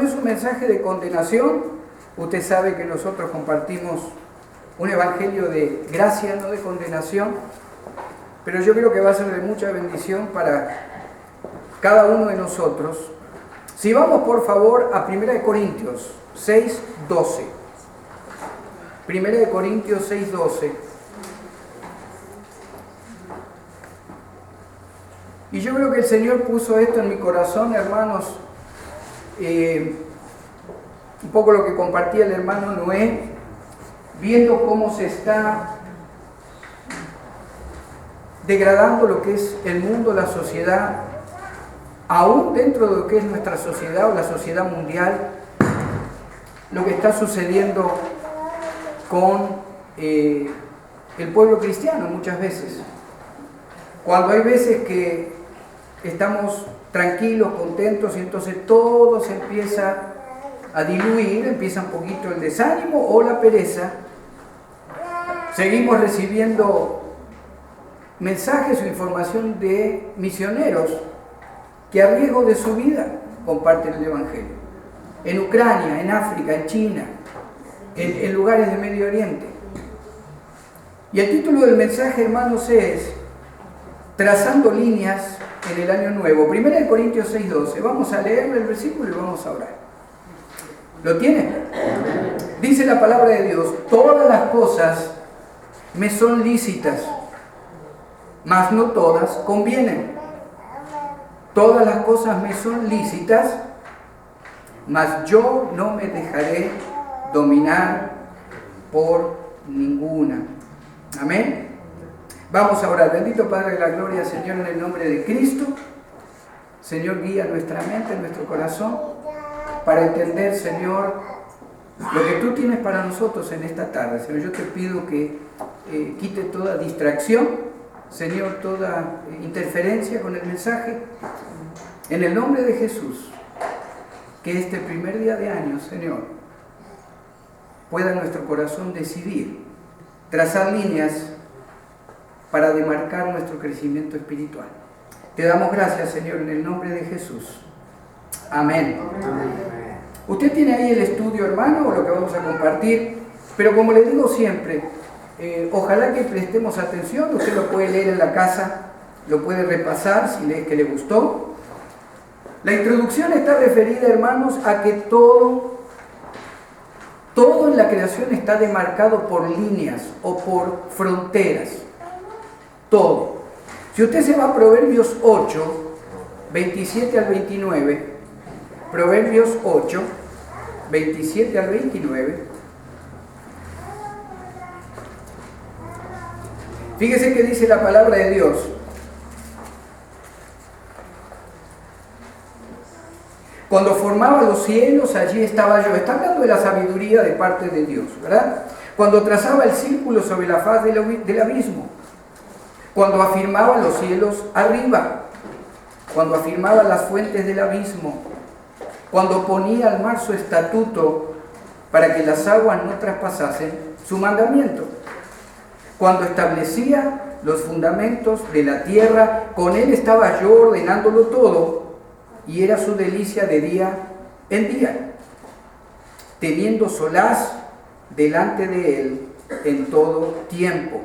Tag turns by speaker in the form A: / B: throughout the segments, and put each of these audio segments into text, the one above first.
A: es un mensaje de condenación. Usted sabe que nosotros compartimos un evangelio de gracia, no de condenación, pero yo creo que va a ser de mucha bendición para cada uno de nosotros. Si vamos por favor a 1 Corintios 6:12. 1 Corintios 6:12. Y yo creo que el Señor puso esto en mi corazón, hermanos, un poco lo que compartía el hermano Noé, viendo cómo se está degradando lo que es el mundo, la sociedad, aún dentro de lo que es nuestra sociedad o la sociedad mundial, lo que está sucediendo con el pueblo cristiano muchas veces. Cuando hay veces que estamos tranquilos, contentos, y entonces todo se empieza a diluir, empieza un poquito el desánimo o la pereza. Seguimos recibiendo mensajes o información de misioneros que a riesgo de su vida comparten el Evangelio. En Ucrania, en África, en China, en lugares de Medio Oriente. Y el título del mensaje, hermanos, es Trazando líneas en el año nuevo. 1 Corintios 6:12. Vamos a leer el versículo y vamos a orar. ¿Lo tiene? Dice la palabra de Dios: todas las cosas me son lícitas, mas no todas convienen. Todas las cosas me son lícitas, mas yo no me dejaré dominar por ninguna. Amén. Vamos a orar. Bendito Padre de la Gloria, Señor, en el nombre de Cristo. Señor, guía nuestra mente, nuestro corazón, para entender, Señor, lo que tú tienes para nosotros en esta tarde. Señor, yo te pido que quite toda distracción, Señor, toda interferencia con el mensaje. En el nombre de Jesús, que este primer día de año, Señor, pueda nuestro corazón decidir, trazar líneas para demarcar nuestro crecimiento espiritual. Te damos gracias, Señor, en el nombre de Jesús. Amén. Amén. Usted tiene ahí el estudio, hermano, o lo que vamos a compartir, pero como le digo siempre, ojalá que prestemos atención. Usted lo puede leer en la casa, lo puede repasar si lee que le gustó. La introducción está referida, hermanos, a que todo en la creación está demarcado por líneas o por fronteras. Todo. Si usted se va a Proverbios 8, 27 al 29, Proverbios 8, 27 al 29, fíjese que dice la palabra de Dios: cuando formaba los cielos, allí estaba yo. Está hablando de la sabiduría de parte de Dios, ¿verdad? Cuando trazaba el círculo sobre la faz del abismo, cuando afirmaba los cielos arriba, cuando afirmaba las fuentes del abismo, cuando ponía al mar su estatuto para que las aguas no traspasasen su mandamiento, cuando establecía los fundamentos de la tierra, con él estaba yo ordenándolo todo, y era su delicia de día en día, teniendo solaz delante de él en todo tiempo.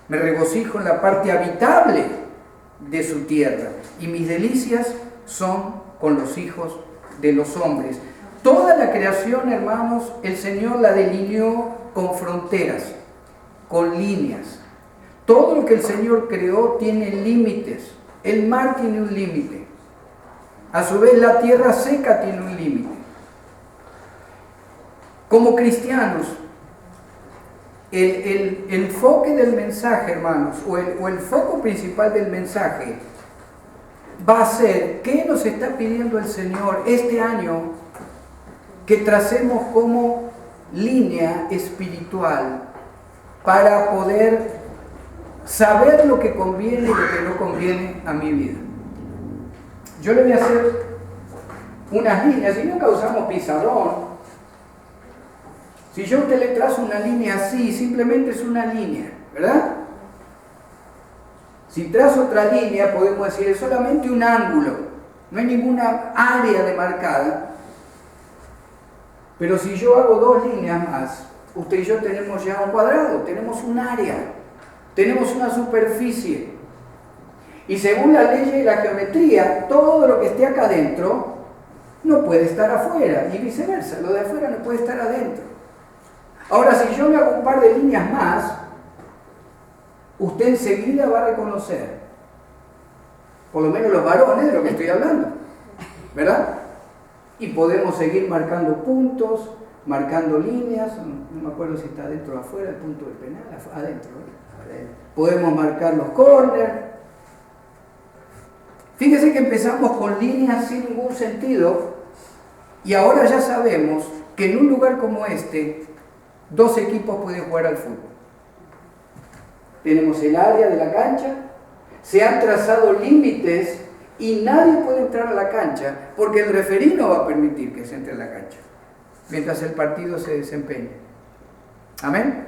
A: Me regocijo en la parte habitable de su tierra, y mis delicias son con los hijos de los hombres. Toda la creación, hermanos, el Señor la delineó con fronteras, con líneas. Todo lo que el Señor creó tiene límites. El mar tiene un límite. A su vez, la tierra seca tiene un límite. Como cristianos, el enfoque del mensaje, hermanos, o el foco principal del mensaje va a ser qué nos está pidiendo el Señor este año que tracemos como línea espiritual para poder saber lo que conviene y lo que no conviene a mi vida. Yo le voy a hacer unas líneas, y nunca usamos pizarrón. Si yo a usted le trazo una línea así, simplemente es una línea, ¿verdad? Si trazo otra línea, podemos decir, es solamente un ángulo, no hay ninguna área demarcada. Pero si yo hago 2 líneas más, usted y yo tenemos ya un cuadrado, tenemos un área, tenemos una superficie. Y según la ley de la geometría, todo lo que esté acá adentro no puede estar afuera, y viceversa, lo de afuera no puede estar adentro. Ahora, si yo me hago un par de líneas más, usted enseguida va a reconocer, por lo menos los varones, de lo que estoy hablando, ¿verdad? Y podemos seguir marcando puntos, marcando líneas, no me acuerdo si está adentro o afuera, el punto del penal, adentro, ¿verdad? Podemos marcar los corners. Fíjese que empezamos con líneas sin ningún sentido y ahora ya sabemos que en un lugar como este, 2 equipos pueden jugar al fútbol. Tenemos el área de la cancha, se han trazado límites y nadie puede entrar a la cancha porque el referí no va a permitir que se entre a la cancha mientras el partido se desempeñe. ¿Amén?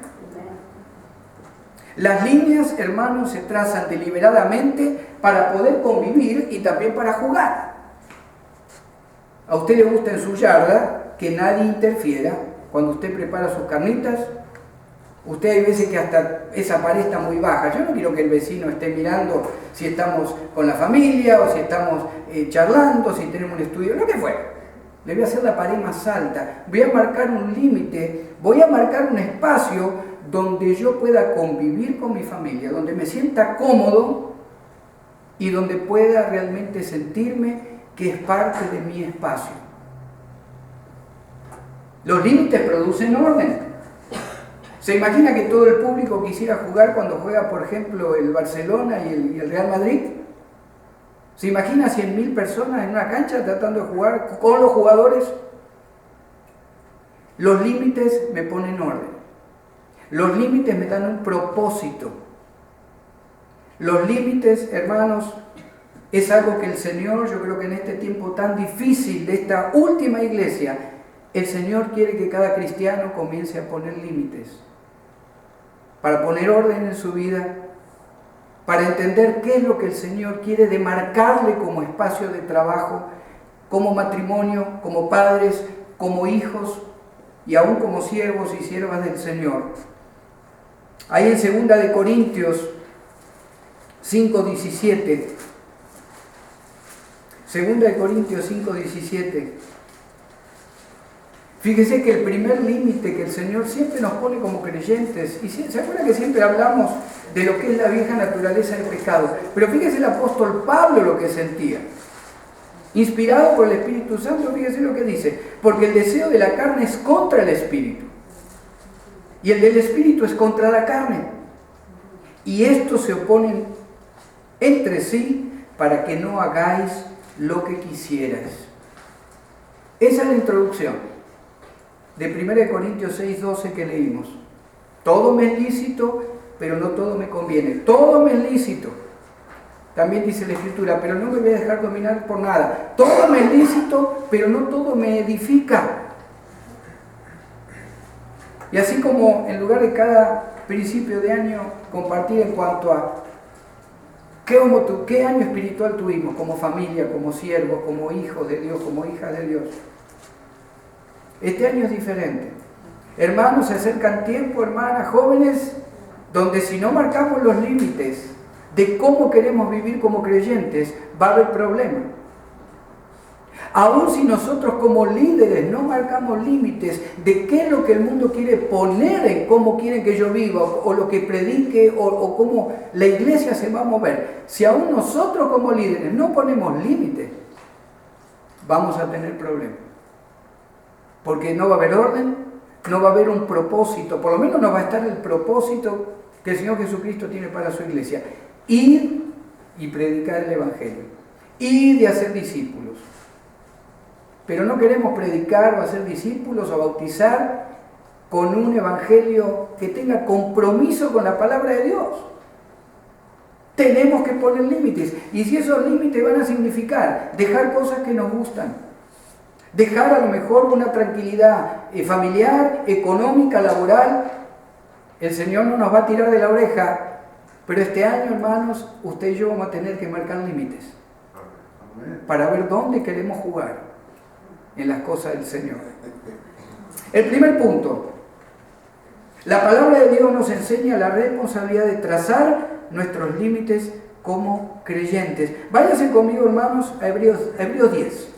A: Las líneas, hermanos, se trazan deliberadamente para poder convivir y también para jugar. A usted le gusta en su yarda que nadie interfiera cuando usted prepara sus carnitas. Usted hay veces que hasta esa pared está muy baja. Yo no quiero que el vecino esté mirando si estamos con la familia o si estamos charlando, si tenemos un estudio, lo que fuera. Le voy a hacer la pared más alta. Voy a marcar un límite, voy a marcar un espacio donde yo pueda convivir con mi familia, donde me sienta cómodo y donde pueda realmente sentirme que es parte de mi espacio. Los límites producen orden. ¿Se imagina que todo el público quisiera jugar cuando juega, por ejemplo, el Barcelona y el Real Madrid? ¿Se imagina 100.000 personas en una cancha tratando de jugar con los jugadores? Los límites me ponen orden. Los límites me dan un propósito. Los límites, hermanos, es algo que el Señor, yo creo que en este tiempo tan difícil de esta última iglesia, el Señor quiere que cada cristiano comience a poner límites. Para poner orden en su vida, para entender qué es lo que el Señor quiere demarcarle como espacio de trabajo, como matrimonio, como padres, como hijos y aún como siervos y siervas del Señor. Ahí en 2 de Corintios 5:17, 2 de Corintios 5:17, fíjese que el primer límite que el Señor siempre nos pone como creyentes, y ¿se acuerdan que siempre hablamos de lo que es la vieja naturaleza del pecado? Pero fíjese el apóstol Pablo lo que sentía. Inspirado por el Espíritu Santo, fíjese lo que dice: porque el deseo de la carne es contra el Espíritu, y el del Espíritu es contra la carne. Y estos se oponen entre sí para que no hagáis lo que quisierais. Esa es la introducción de 1 Corintios 6:12 que leímos. Todo me es lícito, pero no todo me conviene. Todo me es lícito. También dice la Escritura, pero no me voy a dejar dominar por nada. Todo me es lícito, pero no todo me edifica. Y así como en lugar de cada principio de año compartir en cuanto a qué año espiritual tuvimos como familia, como siervos, como hijos de Dios, como hijas de Dios. Este año es diferente. Hermanos, se acercan tiempo, hermanas, jóvenes, donde si no marcamos los límites de cómo queremos vivir como creyentes, va a haber problemas. Aún si nosotros como líderes no marcamos límites de qué es lo que el mundo quiere poner en cómo quieren que yo viva, o lo que predique, o cómo la iglesia se va a mover, si aún nosotros como líderes no ponemos límites, vamos a tener problemas. Porque no va a haber orden, no va a haber un propósito, por lo menos no va a estar el propósito que el Señor Jesucristo tiene para su iglesia: ir y predicar el Evangelio, ir y hacer discípulos. Pero no queremos predicar o hacer discípulos o bautizar con un Evangelio que tenga compromiso con la palabra de Dios. Tenemos que poner límites, y si esos límites van a significar dejar cosas que nos gustan, dejar a lo mejor una tranquilidad familiar, económica, laboral, el Señor no nos va a tirar de la oreja, pero este año, hermanos, usted y yo vamos a tener que marcar límites para ver dónde queremos jugar en las cosas del Señor. El primer punto. La palabra de Dios nos enseña la responsabilidad de trazar nuestros límites como creyentes. Váyanse conmigo, hermanos, a Hebreos 10.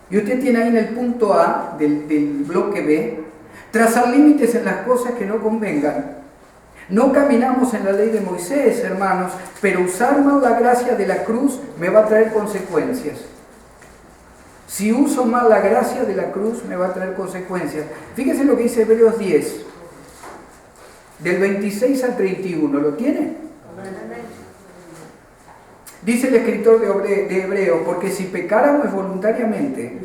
A: Y usted tiene ahí en el punto A del bloque B, trazar límites en las cosas que no convengan. No caminamos en la ley de Moisés, hermanos, pero usar mal la gracia de la cruz me va a traer consecuencias. Si uso mal la gracia de la cruz me va a traer consecuencias. Fíjense lo que dice Hebreos 10, del 26 al 31. ¿Lo tiene? Dice el escritor de Hebreos, porque si pecáramos voluntariamente,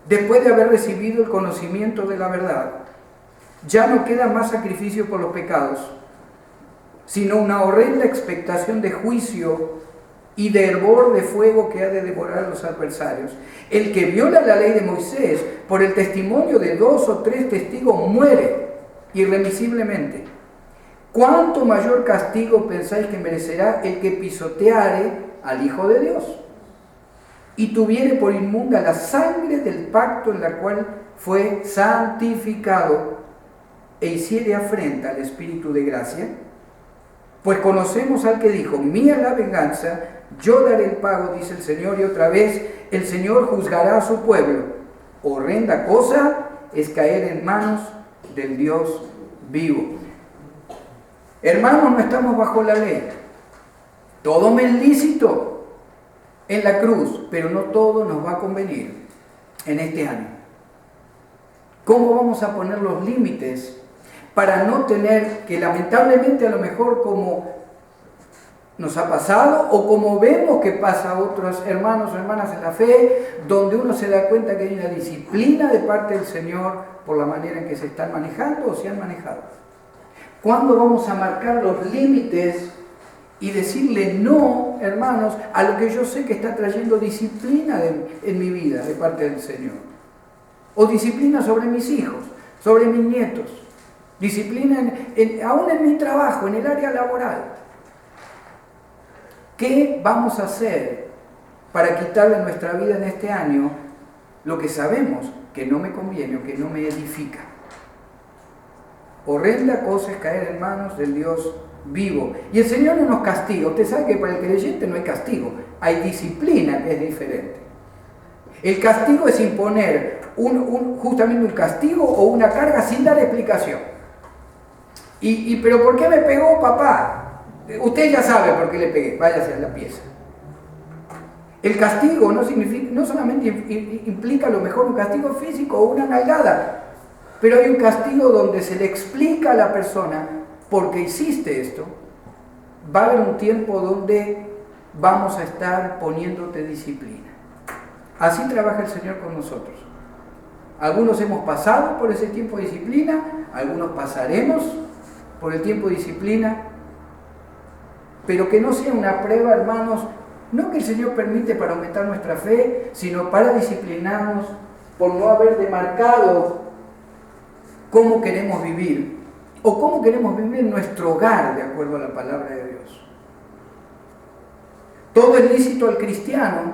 A: después de haber recibido el conocimiento de la verdad, ya no queda más sacrificio por los pecados, sino una horrenda expectación de juicio y de hervor de fuego que ha de devorar a los adversarios. El que viola la ley de Moisés por el testimonio de 2 o 3 testigos muere irremisiblemente. ¿Cuánto mayor castigo pensáis que merecerá el que pisoteare al Hijo de Dios y tuviere por inmunda la sangre del pacto en la cual fue santificado e hiciere afrenta al Espíritu de gracia? Pues conocemos al que dijo, mía la venganza, yo daré el pago, dice el Señor, y otra vez el Señor juzgará a su pueblo. Horrenda cosa es caer en manos del Dios vivo. Hermanos, no estamos bajo la ley. Todo me es lícito en la cruz, pero no todo nos va a convenir en este año. ¿Cómo vamos a poner los límites para no tener que, lamentablemente, a lo mejor como nos ha pasado o como vemos que pasa a otros hermanos o hermanas en la fe, donde uno se da cuenta que hay una disciplina de parte del Señor por la manera en que se están manejando o se han manejado? ¿Cuándo vamos a marcar los límites y decirle no, hermanos, a lo que yo sé que está trayendo disciplina en mi vida de parte del Señor? O disciplina sobre mis hijos, sobre mis nietos, disciplina aún en mi trabajo, en el área laboral. ¿Qué vamos a hacer para quitarle a nuestra vida en este año lo que sabemos que no me conviene o que no me edifica? Horrenda cosa es caer en manos del Dios vivo. Y el Señor no nos castiga. Usted sabe que para el creyente no hay castigo, hay disciplina, que es diferente. El castigo es imponer justamente un castigo o una carga sin dar explicación. ¿Pero por qué me pegó papá? Usted ya sabe por qué le pegué, váyase a la pieza. El castigo no solamente implica a lo mejor un castigo físico o una nalgada, pero hay un castigo donde se le explica a la persona por qué hiciste esto. Va a haber un tiempo donde vamos a estar poniéndote disciplina. Así trabaja el Señor con nosotros. Algunos hemos pasado por ese tiempo de disciplina, algunos pasaremos por el tiempo de disciplina, pero que no sea una prueba, hermanos, no que el Señor permite para aumentar nuestra fe, sino para disciplinarnos por no haber demarcado cómo queremos vivir o cómo queremos vivir en nuestro hogar de acuerdo a la palabra de Dios. Todo es lícito al cristiano,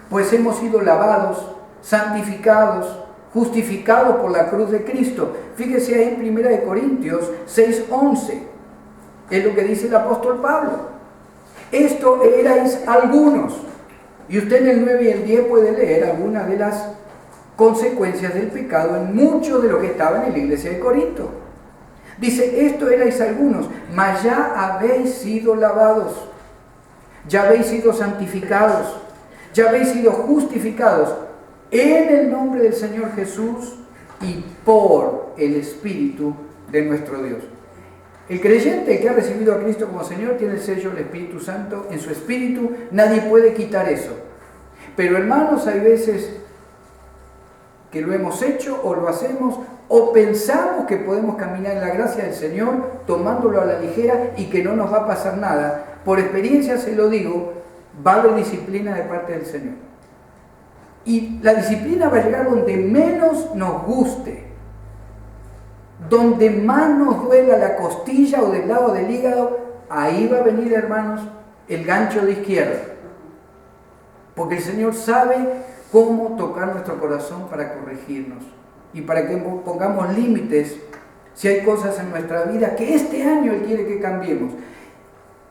A: pues hemos sido lavados, santificados, justificados por la cruz de Cristo. Fíjese ahí en 1 Corintios 6:11, es lo que dice el apóstol Pablo. Esto erais algunos, y usted en el 9 y el 10 puede leer algunas de las consecuencias del pecado en mucho de lo que estaba en la iglesia de Corinto. Dice, esto erais algunos, mas ya habéis sido lavados, ya habéis sido santificados, ya habéis sido justificados en el nombre del Señor Jesús y por el Espíritu de nuestro Dios. El creyente que ha recibido a Cristo como Señor tiene el sello del Espíritu Santo en su espíritu, nadie puede quitar eso. Pero hermanos, hay veces que lo hemos hecho o lo hacemos o pensamos que podemos caminar en la gracia del Señor tomándolo a la ligera y que no nos va a pasar nada. Por experiencia se lo digo, va a haber disciplina de parte del Señor. Y la disciplina va a llegar donde menos nos guste, donde más nos duela la costilla o del lado del hígado, ahí va a venir, hermanos, el gancho de izquierda. Porque el Señor sabe cómo tocar nuestro corazón para corregirnos y para que pongamos límites si hay cosas en nuestra vida que este año Él quiere que cambiemos.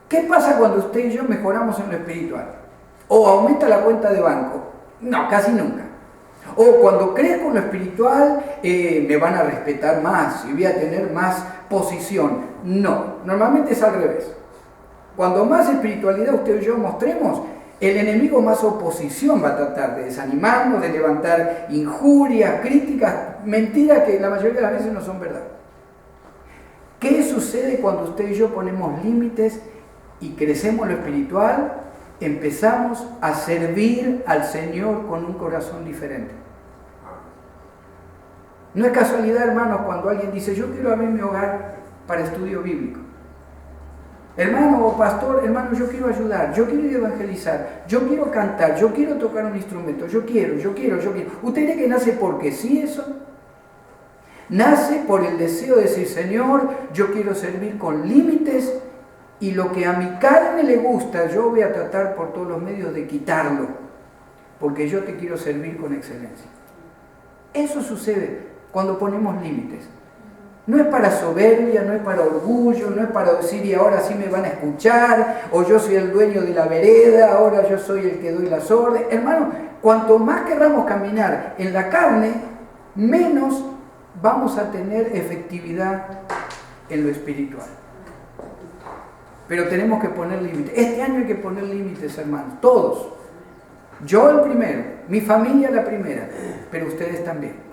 A: ¿Qué pasa cuando usted y yo mejoramos en lo espiritual? ¿O aumenta la cuenta de banco? No, casi nunca. O cuando crezco en lo espiritual, me van a respetar más y voy a tener más posición. No, normalmente es al revés. Cuando más espiritualidad usted y yo mostremos, el enemigo más oposición va a tratar de desanimarnos, de levantar injurias, críticas, mentiras que la mayoría de las veces no son verdad. ¿Qué sucede cuando usted y yo ponemos límites y crecemos en lo espiritual? Empezamos a servir al Señor con un corazón diferente. No es casualidad, hermanos, cuando alguien dice, yo quiero abrir mi hogar para estudio bíblico. Hermano o pastor, hermano, yo quiero ayudar, yo quiero evangelizar, yo quiero cantar, yo quiero tocar un instrumento, yo quiero. ¿Usted cree que nace porque sí eso? Nace por el deseo de decir, Señor, yo quiero servir con límites y lo que a mi carne le gusta, yo voy a tratar por todos los medios de quitarlo, porque yo te quiero servir con excelencia. Eso sucede cuando ponemos límites. No es para soberbia, no es para orgullo, no es para decir y ahora sí me van a escuchar, o yo soy el dueño de la vereda, ahora yo soy el que doy las órdenes. Hermano, cuanto más querramos caminar en la carne, menos vamos a tener efectividad en lo espiritual. Pero tenemos que poner límites. Este año hay que poner límites, hermanos, todos. Yo el primero, mi familia la primera, pero ustedes también.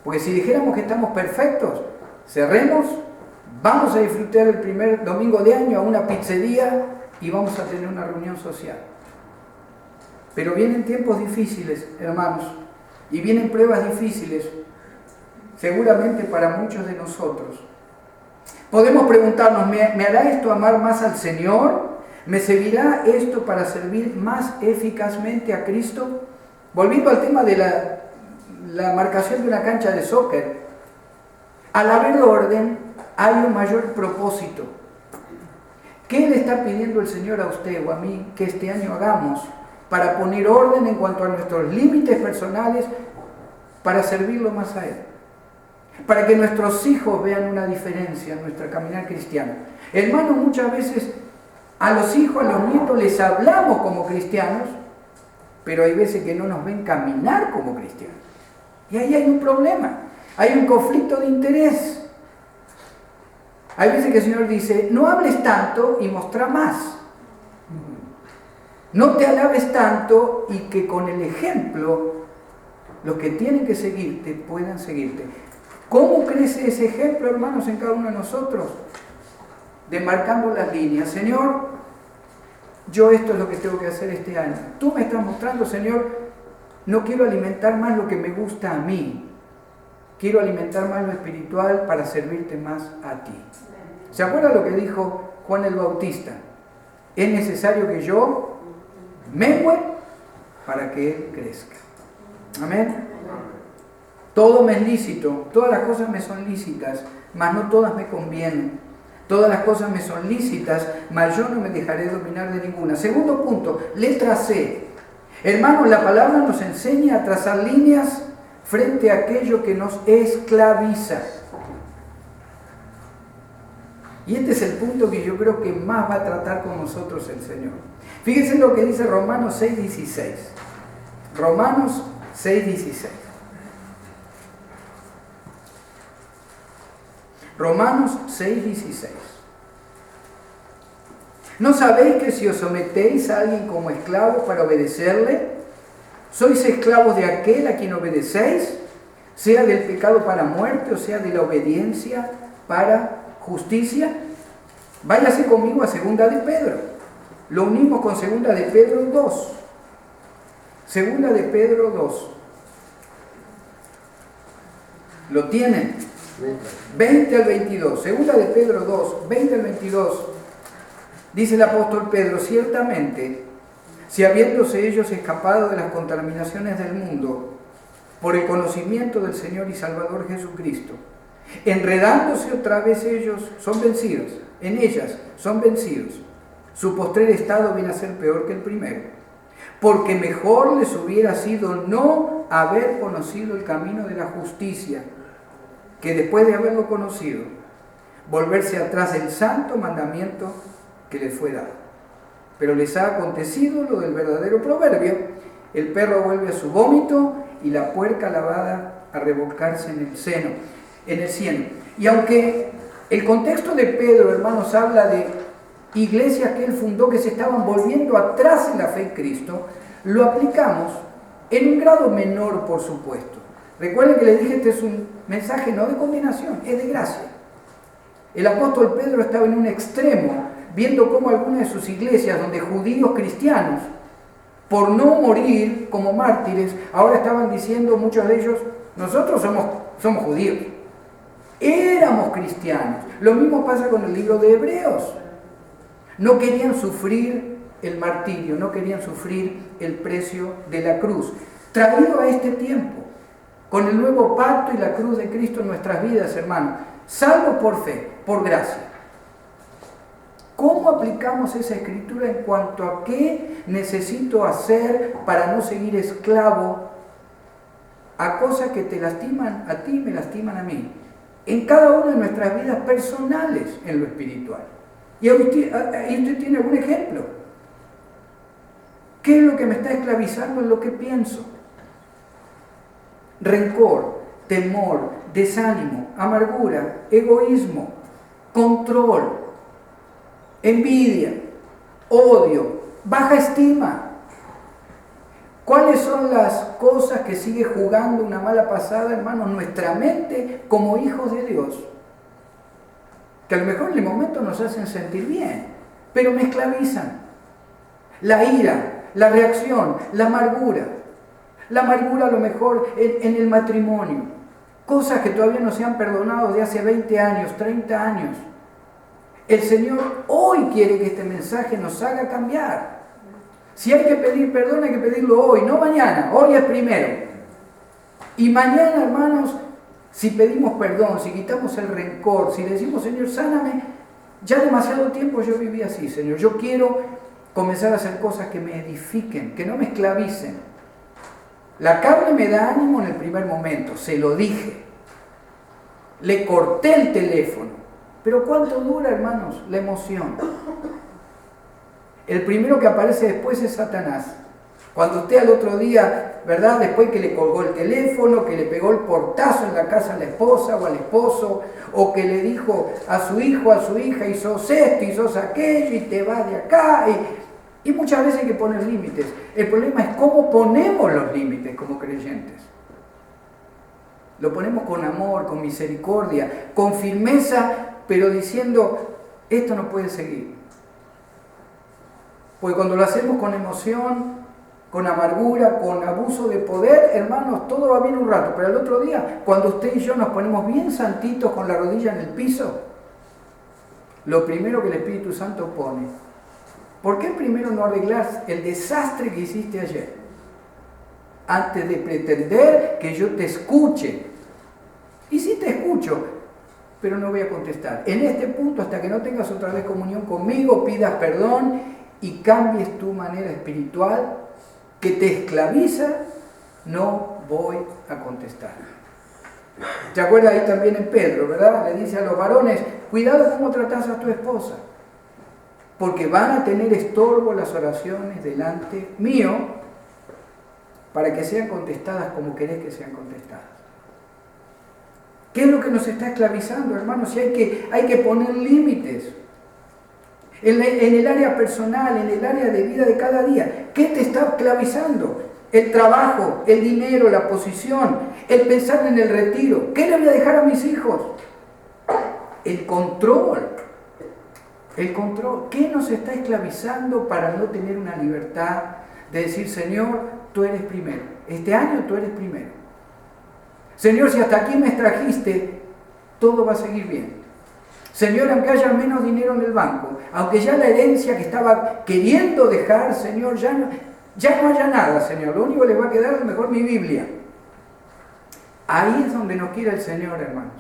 A: Porque si dijéramos que estamos perfectos, cerremos, vamos a disfrutar el primer domingo de año a una pizzería y vamos a tener una reunión social. Pero vienen tiempos difíciles, hermanos, y vienen pruebas difíciles, seguramente para muchos de nosotros. Podemos preguntarnos, ¿me hará esto amar más al Señor? ¿Me servirá esto para servir más eficazmente a Cristo? Volviendo al tema de la marcación de una cancha de soccer, al haber orden hay un mayor propósito. ¿Qué le está pidiendo el Señor a usted o a mí que este año hagamos para poner orden en cuanto a nuestros límites personales, para servirlo más a Él? Para que nuestros hijos vean una diferencia en nuestro caminar cristiano. Hermanos, muchas veces a los hijos, a los nietos les hablamos como cristianos, pero hay veces que no nos ven caminar como cristianos. Y ahí hay un problema, hay un conflicto de interés. Hay veces que el Señor dice, no hables tanto y mostrá más. No te alabes tanto y que con el ejemplo los que tienen que seguirte puedan seguirte. ¿Cómo crece ese ejemplo, hermanos, en cada uno de nosotros? Demarcando las líneas. Señor, yo esto es lo que tengo que hacer este año. Tú me estás mostrando, Señor, no quiero alimentar más lo que me gusta a mí. Quiero alimentar más lo espiritual para servirte más a ti. ¿Se acuerda lo que dijo Juan el Bautista? Es necesario que yo mengüe para que Él crezca. Amén. Todo me es lícito, todas las cosas me son lícitas, mas no todas me convienen. Todas las cosas me son lícitas, mas yo no me dejaré dominar de ninguna. Segundo punto, letra C. Hermanos, la palabra nos enseña a trazar líneas frente a aquello que nos esclaviza. Y este es el punto que yo creo que más va a tratar con nosotros el Señor. Fíjense lo que dice Romanos 6:16. Romanos 6:16. Romanos 6:16. ¿No sabéis que si os sometéis a alguien como esclavo para obedecerle, sois esclavos de aquel a quien obedecéis, sea del pecado para muerte o sea de la obediencia para justicia? Váyase conmigo a 2 de Pedro. Lo unimos con 2 de Pedro 2. 2 de Pedro 2. ¿Lo tienen? 20 al 22. 2 de Pedro 2, 20 al 22. Dice el apóstol Pedro, ciertamente, si habiéndose ellos escapado de las contaminaciones del mundo por el conocimiento del Señor y Salvador Jesucristo, enredándose otra vez ellos son vencidos, en ellas son vencidos, su postrer estado viene a ser peor que el primero. porque mejor les hubiera sido no haber conocido el camino de la justicia, que después de haberlo conocido, volverse atrás del santo mandamiento que les fue dado. Pero les ha acontecido lo del verdadero proverbio: el perro vuelve a su vómito y la puerca lavada a revolcarse en el cieno. Y aunque el contexto de Pedro, hermanos, habla de iglesias que él fundó que se estaban volviendo atrás en la fe en Cristo, lo aplicamos en un grado menor, por supuesto. Recuerden que les dije, este es un mensaje no de condenación, es de gracia. El apóstol Pedro estaba en un extremo, viendo cómo algunas de sus iglesias, donde judíos cristianos, por no morir como mártires, ahora estaban diciendo muchos de ellos: nosotros somos judíos, éramos cristianos. Lo mismo pasa con el libro de Hebreos. No querían sufrir el martirio, no querían sufrir el precio de la cruz. Traído a este tiempo, con el nuevo pacto y la cruz de Cristo en nuestras vidas, hermanos, salvo por fe, por gracia. ¿Cómo aplicamos esa escritura en cuanto a qué necesito hacer para no seguir esclavo a cosas que te lastiman a ti y me lastiman a mí? En cada una de nuestras vidas personales en lo espiritual. Y usted tiene algún ejemplo. ¿Qué es lo que me está esclavizando en lo que pienso? Rencor, temor, desánimo, amargura, egoísmo, control, envidia, odio, baja estima. ¿Cuáles son las cosas que sigue jugando una mala pasada, hermanos, nuestra mente como hijos de Dios? Que a lo mejor en el momento nos hacen sentir bien, pero me esclavizan. La ira, la reacción, la amargura. La amargura a lo mejor en el matrimonio. Cosas que todavía no se han perdonado de hace 20 años, 30 años. El Señor hoy quiere que este mensaje nos haga cambiar. Si hay que pedir perdón, hay que pedirlo hoy, no mañana. Hoy es primero. Y mañana, hermanos, si pedimos perdón, si quitamos el rencor, si decimos: Señor, sáname, ya demasiado tiempo yo viví así, Señor. Yo quiero comenzar a hacer cosas que me edifiquen, que no me esclavicen. La carne me da ánimo en el primer momento, se lo dije. Le corté el teléfono. Pero ¿cuánto dura, hermanos, la emoción? El primero que aparece después es Satanás. Cuando usted al otro día, ¿verdad?, después que le colgó el teléfono, que le pegó el portazo en la casa a la esposa o al esposo, o que le dijo a su hijo, a su hija: y sos esto, y sos aquello, y te vas de acá, y muchas veces hay que poner límites. El problema es cómo ponemos los límites como creyentes. Lo ponemos con amor, con misericordia, con firmeza, pero diciendo: esto no puede seguir. Porque cuando lo hacemos con emoción, con amargura, con abuso de poder, hermanos, todo va bien un rato, pero al otro día, cuando usted y yo nos ponemos bien santitos con la rodilla en el piso, lo primero que el Espíritu Santo pone: ¿por qué primero no arreglas el desastre que hiciste ayer? Antes de pretender que yo te escuche. Y sí te escucho, pero no voy a contestar. En este punto, hasta que no tengas otra vez comunión conmigo, pidas perdón y cambies tu manera espiritual que te esclaviza, no voy a contestar. ¿Te acuerdas ahí también en Pedro, verdad? Le dice a los varones: cuidado cómo tratás a tu esposa, porque van a tener estorbo las oraciones delante mío para que sean contestadas como querés que sean contestadas. ¿Qué es lo que nos está esclavizando, hermanos? Si hay que poner límites. En el área personal, en el área de vida de cada día. ¿Qué te está esclavizando? El trabajo, el dinero, la posición, el pensar en el retiro. ¿Qué le voy a dejar a mis hijos? El control. El control. ¿Qué nos está esclavizando para no tener una libertad de decir: Señor, tú eres primero? Este año tú eres primero. Señor, si hasta aquí me trajiste, todo va a seguir bien. Señor, aunque haya menos dinero en el banco, aunque ya la herencia que estaba queriendo dejar, Señor, ya no haya nada, Señor. Lo único que le va a quedar es mejor mi Biblia. Ahí es donde nos quiere el Señor, hermanos.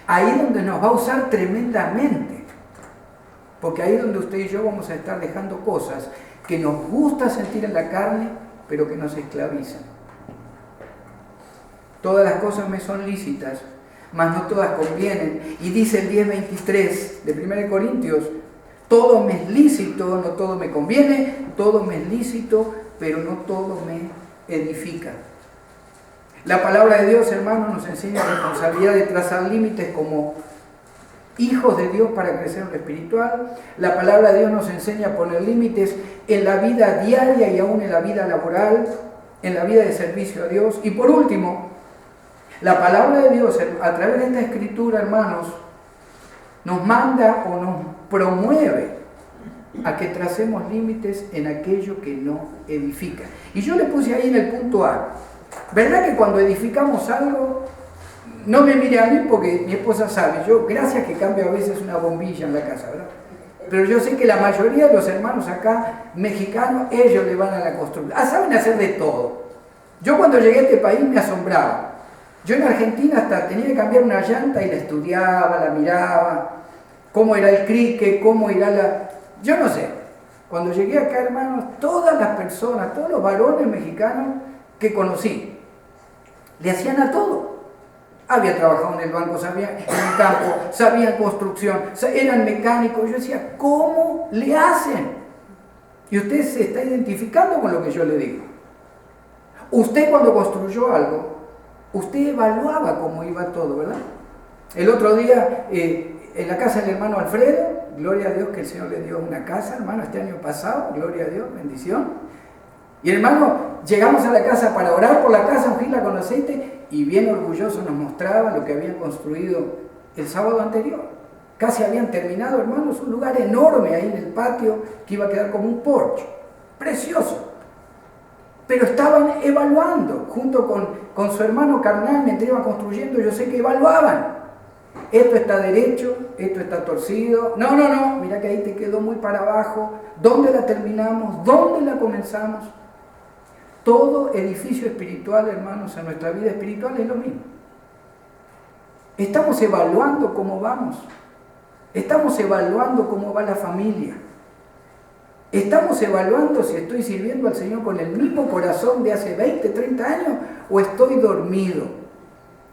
A: Ahí es donde nos va a usar tremendamente. Porque ahí es donde usted y yo vamos a estar dejando cosas que nos gusta sentir en la carne, pero que nos esclavizan. Todas las cosas me son lícitas, mas no todas convienen. Y dice el 10:23 de 1 Corintios, todo me es lícito, no todo me conviene, todo me es lícito, pero no todo me edifica. La palabra de Dios, hermanos, nos enseña la responsabilidad de trazar límites como hijos de Dios para crecer en lo espiritual. La palabra de Dios nos enseña a poner límites en la vida diaria y aún en la vida laboral, en la vida de servicio a Dios. Y por último, la palabra de Dios, a través de esta escritura, hermanos, nos manda o nos promueve a que tracemos límites en aquello que no edifica. Y yo le puse ahí en el punto A. ¿Verdad que cuando edificamos algo, no me mire a mí porque mi esposa sabe, yo gracias que cambio a veces una bombilla en la casa, ¿verdad? Pero yo sé que la mayoría de los hermanos acá, mexicanos, ellos le van a la construcción. Saben hacer de todo. Yo cuando llegué a este país me asombraba. Yo en Argentina hasta tenía que cambiar una llanta y la estudiaba, la miraba, cómo era el crique, cómo irá la... Yo no sé. Cuando llegué acá, hermanos, todas las personas, todos los varones mexicanos que conocí, le hacían a todo. Había trabajado en el banco, sabían en el campo, sabían construcción, eran mecánicos. Yo decía, ¿cómo le hacen? Y usted se está identificando con lo que yo le digo. Usted cuando construyó algo, usted evaluaba cómo iba todo, ¿verdad? El otro día, en la casa del hermano Alfredo, gloria a Dios que el Señor le dio una casa, hermano, este año pasado, gloria a Dios, bendición. Y hermano, llegamos a la casa para orar por la casa, ungirla con aceite, y bien orgulloso nos mostraba lo que habían construido el sábado anterior. Casi habían terminado, hermanos, un lugar enorme ahí en el patio que iba a quedar como un porche, precioso. Pero estaban evaluando, junto con su hermano carnal, mientras iban construyendo, yo sé que evaluaban. Esto está derecho, esto está torcido. No, mira que ahí te quedó muy para abajo. ¿Dónde la terminamos? ¿Dónde la comenzamos? Todo edificio espiritual, hermanos, en nuestra vida espiritual es lo mismo. Estamos evaluando cómo vamos. Estamos evaluando cómo va la familia. Estamos evaluando si estoy sirviendo al Señor con el mismo corazón de hace 20, 30 años o estoy dormido.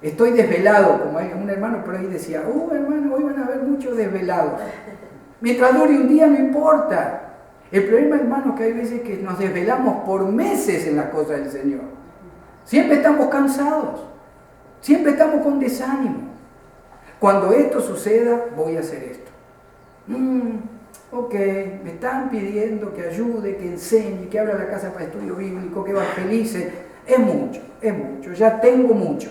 A: Estoy desvelado, como hay un hermano por ahí decía, hermano, hoy van a haber muchos desvelados. Mientras dure un día no importa. El problema, hermano, es que hay veces que nos desvelamos por meses en las cosas del Señor. Siempre estamos cansados. Siempre estamos con desánimo. Cuando esto suceda, voy a hacer esto. Ok, me están pidiendo que ayude, que enseñe, que abra la casa para estudio bíblico, que evangelice. Es mucho, ya tengo mucho.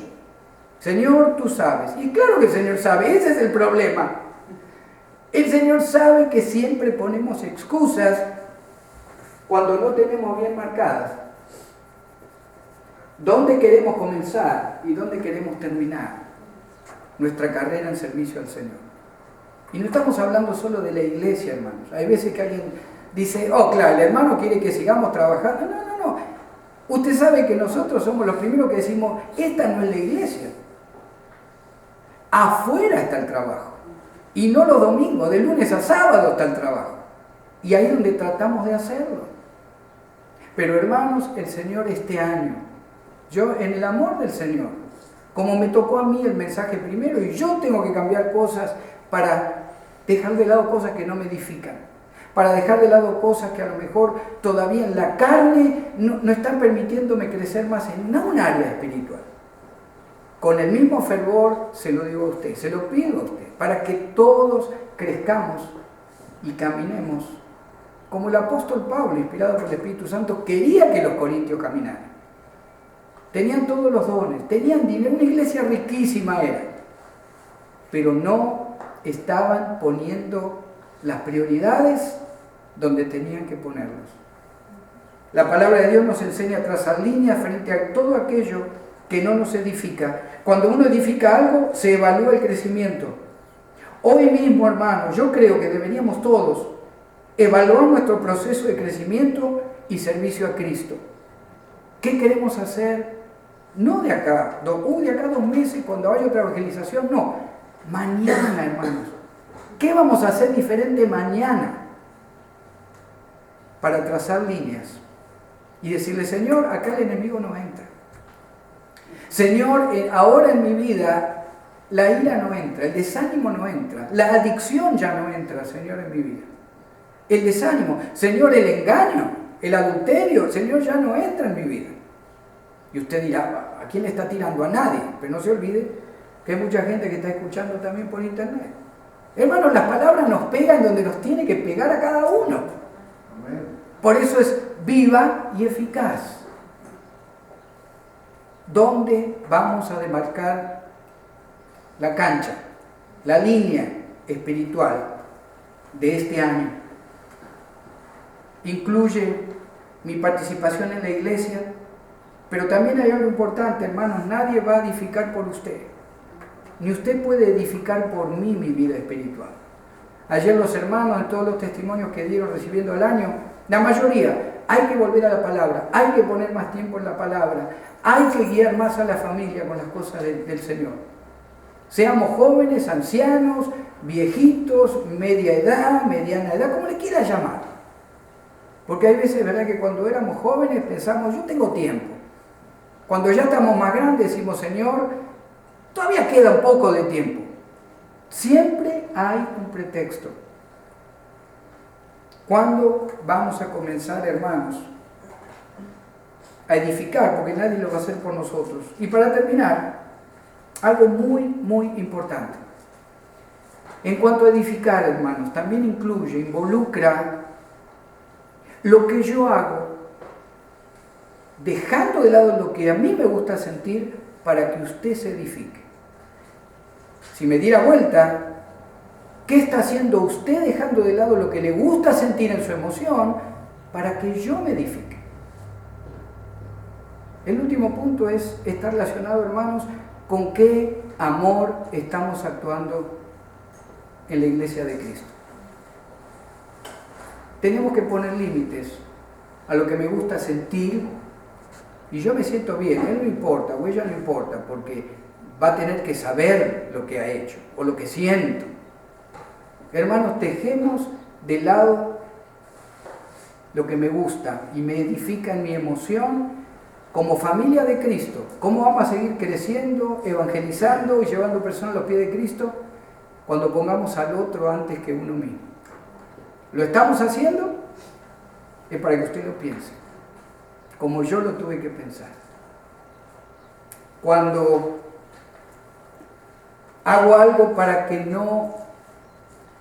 A: Señor, tú sabes. Y claro que el Señor sabe, ese es el problema. El Señor sabe que siempre ponemos excusas cuando no tenemos bien marcadas dónde queremos comenzar y dónde queremos terminar nuestra carrera en servicio al Señor. Y no estamos hablando solo de la iglesia, hermanos. Hay veces que alguien dice, claro, el hermano quiere que sigamos trabajando. No. Usted sabe que nosotros somos los primeros que decimos, esta no es la iglesia. Afuera está el trabajo. Y no los domingos, de lunes a sábado está el trabajo. Y ahí es donde tratamos de hacerlo. Pero hermanos, el Señor este año, yo en el amor del Señor, como me tocó a mí el mensaje primero, y yo tengo que cambiar cosas para dejar de lado cosas que no me edifican, para dejar de lado cosas que a lo mejor todavía en la carne no están permitiéndome crecer más en un área espiritual. Con el mismo fervor se lo digo a usted, se lo pido a usted, para que todos crezcamos y caminemos como el apóstol Pablo, inspirado por el Espíritu Santo, quería que los corintios caminaran. Tenían todos los dones, tenían dinero, una iglesia riquísima era, pero no estaban poniendo las prioridades donde tenían que ponerlos. La palabra de Dios nos enseña a trazar líneas frente a todo aquello que no nos edifica. Cuando uno edifica algo, se evalúa el crecimiento. Hoy mismo, hermanos, yo creo que deberíamos todos evaluar nuestro proceso de crecimiento y servicio a Cristo. ¿Qué queremos hacer? No de acá, de acá 2 meses cuando haya otra evangelización, no. Mañana, hermanos. ¿Qué vamos a hacer diferente mañana? para trazar líneas y decirle, Señor, acá el enemigo no entra. Señor, ahora en mi vida la ira no entra, el desánimo no entra, la adicción ya no entra, Señor, en mi vida. El desánimo, Señor, el engaño, el adulterio, Señor, ya no entra en mi vida. Y usted dirá, ¿a quién le está tirando? A nadie. Pero no se olvide que hay mucha gente que está escuchando también por internet. Hermanos, las palabras nos pegan donde nos tiene que pegar a cada uno. Amén. Por eso es viva y eficaz. ¿Dónde vamos a demarcar la cancha, la línea espiritual de este año? Incluye mi participación en la iglesia, pero también hay algo importante, hermanos, nadie va a edificar por usted. Ni usted puede edificar por mí mi vida espiritual. Ayer los hermanos, en todos los testimonios que dieron recibiendo el año, la mayoría, hay que volver a la palabra, hay que poner más tiempo en la palabra, hay que guiar más a la familia con las cosas del Señor. Seamos jóvenes, ancianos, viejitos, media edad, mediana edad, como le quiera llamar. Porque hay veces, ¿verdad?, que cuando éramos jóvenes pensamos, yo tengo tiempo. Cuando ya estamos más grandes decimos, Señor, todavía queda un poco de tiempo. Siempre hay un pretexto. ¿Cuándo vamos a comenzar, hermanos, a edificar? Porque nadie lo va a hacer por nosotros. Y para terminar, algo muy, muy importante. En cuanto a edificar, hermanos, también involucra lo que yo hago, dejando de lado lo que a mí me gusta sentir para que usted se edifique. Si me diera vuelta, ¿qué está haciendo usted dejando de lado lo que le gusta sentir en su emoción para que yo me edifique? El último punto está relacionado, hermanos, con qué amor estamos actuando en la iglesia de Cristo. Tenemos que poner límites a lo que me gusta sentir y yo me siento bien, él no importa o ella no importa porque va a tener que saber lo que ha hecho o lo que siento. Hermanos, dejemos de lado lo que me gusta y me edifica en mi emoción como familia de Cristo. ¿Cómo vamos a seguir creciendo, evangelizando y llevando personas a los pies de Cristo cuando pongamos al otro antes que uno mismo? ¿Lo estamos haciendo? Es para que usted lo piense, como yo lo tuve que pensar. Cuando hago algo para que no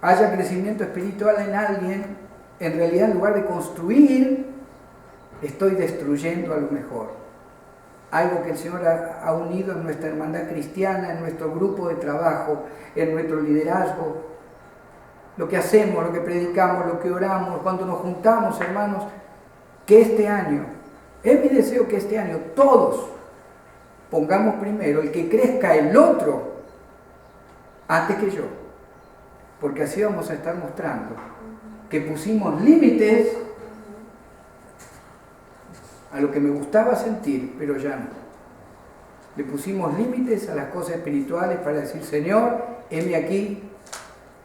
A: haya crecimiento espiritual en alguien, en realidad en lugar de construir, estoy destruyendo a lo mejor. Algo que el Señor ha unido en nuestra hermandad cristiana, en nuestro grupo de trabajo, en nuestro liderazgo. Lo que hacemos, lo que predicamos, lo que oramos, cuando nos juntamos, hermanos, que este año, es mi deseo que este año todos pongamos primero el que crezca el otro antes que yo, porque así vamos a estar mostrando que pusimos límites a lo que me gustaba sentir, pero ya no. Le pusimos límites a las cosas espirituales para decir, Señor, heme aquí,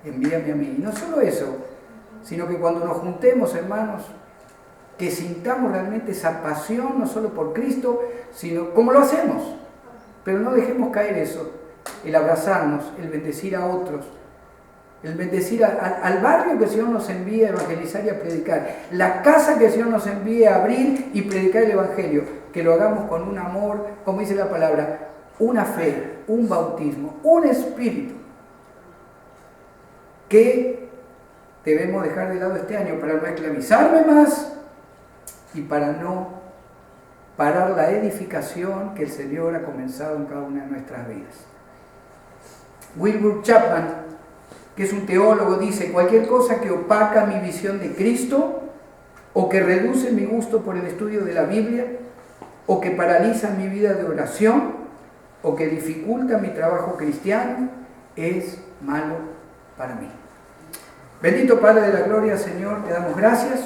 A: envíame a mí. Y no solo eso, sino que cuando nos juntemos, hermanos, que sintamos realmente esa pasión, no solo por Cristo, sino como lo hacemos. Pero no dejemos caer eso, el abrazarnos, el bendecir a otros, el bendecir al barrio que el Señor nos envía a evangelizar y a predicar, la casa que el Señor nos envía a abrir y predicar el Evangelio, que lo hagamos con un amor, como dice la palabra, una fe, un bautismo, un espíritu, que debemos dejar de lado este año para no esclavizarme más y para no parar la edificación que el Señor ha comenzado en cada una de nuestras vidas. Wilbur Chapman, que es un teólogo, dice, cualquier cosa que opaca mi visión de Cristo, o que reduce mi gusto por el estudio de la Biblia, o que paraliza mi vida de oración, o que dificulta mi trabajo cristiano, es malo para mí. Bendito Padre de la Gloria, Señor, te damos gracias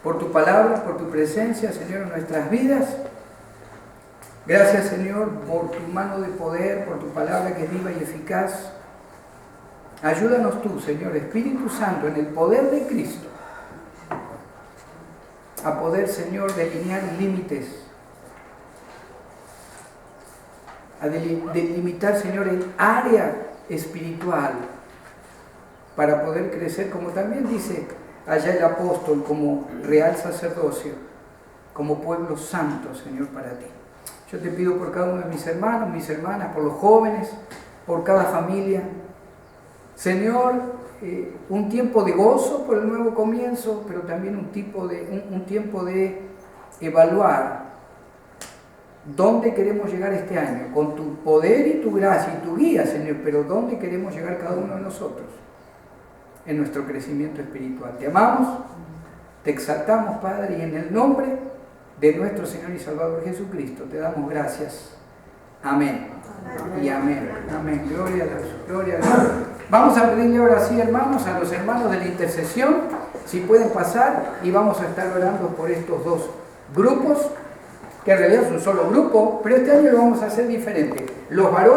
A: por tu palabra, por tu presencia, Señor, en nuestras vidas. Gracias, Señor, por tu mano de poder, por tu palabra que es viva y eficaz. Ayúdanos tú, Señor, Espíritu Santo, en el poder de Cristo, a poder, Señor, delinear límites, a delimitar, Señor, el área espiritual para poder crecer, como también dice allá el apóstol, como real sacerdocio, como pueblo santo, Señor, para ti. Yo te pido por cada uno de mis hermanos, mis hermanas, por los jóvenes, por cada familia. Señor, un tiempo de gozo por el nuevo comienzo, pero también un tiempo de evaluar dónde queremos llegar este año, con tu poder y tu gracia y tu guía, Señor, pero dónde queremos llegar cada uno de nosotros en nuestro crecimiento espiritual. Te amamos, te exaltamos, Padre, y en el nombre de nuestro Señor y Salvador Jesucristo te damos gracias. Amén. Y amén. Amén. Gloria a Dios. Gloria a Dios. Vamos a pedirle ahora sí, hermanos, a los hermanos de la intercesión, si pueden pasar, y vamos a estar orando por estos dos grupos, que en realidad es un solo grupo, pero este año lo vamos a hacer diferente. Los varones